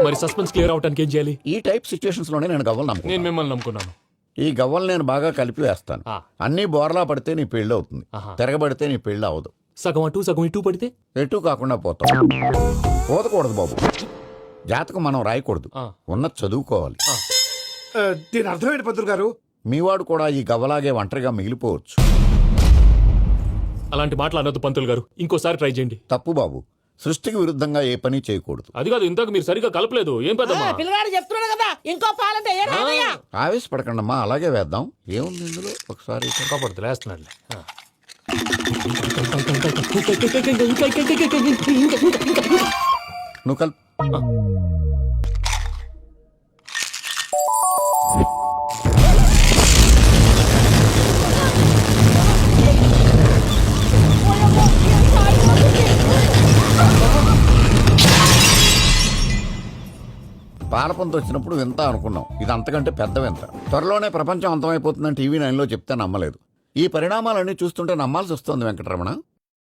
మరి suspense clear అవడానికి ఏం చేయాలి? ఈ టైప్ సిచ్యువేషన్స్ లోనే నేను గవ్వలు నమ్ముకున్నాను. నేను మిమ్మల్ని నమ్ముకున్నాను. ఈ గవ్వలు నేను బాగా కలిపి వేస్తాను. అన్ని బోర్లా పడితే నీ పెళ్లి అవుతుంది, తిరగబడితే నీ పెళ్లి అవదు. సగం అటు సగం ఇటు పడితే ఎటు కాకుండా పోతాం. పోదకూడదు బాబు, జాతకం మనం రాయకూడదు, ఉన్నది చదువుకోవాలి. దీని అర్థమైంది పంతులు గారు. మీవాడు కూడా ఈ గవ్వలాగే ఒంటరిగా మిగిలిపోవచ్చు. అలాంటి మాటలు అనొద్దు పంతులు గారు, ఇంకోసారి ట్రై చేయండి. తప్పు బాబు, సృష్టికి విరుద్ధంగా ఏ పని చేయకూడదు. అది కాదు, ఇంతకు మీరు సరిగ్గా కలపలేదు. ఏం పెద్దమ్మా? పిల్లగాడు చెప్తున్నాడు కదా, ఇంకో పాలంటే ఆవేశపడకండమ్మా, అలాగే వేద్దాం. ఏముంది ఇందులో, ఒకసారి కాపాడుతు లేస్తున్నాడు. నువ్వు కల్ పాలపంత వచ్చినప్పుడు వింత అనుకున్నాం, ఇది అంతకంటే పెద్ద వింత. త్వరలోనే ప్రపంచం అంతమైపోతుందని టీవీ 9లో చెప్తే నమ్మలేదు. ఈ పరిణామాలన్నీ చూస్తుంటే నమ్మాల్సి వస్తుంది వెంకటరమణ.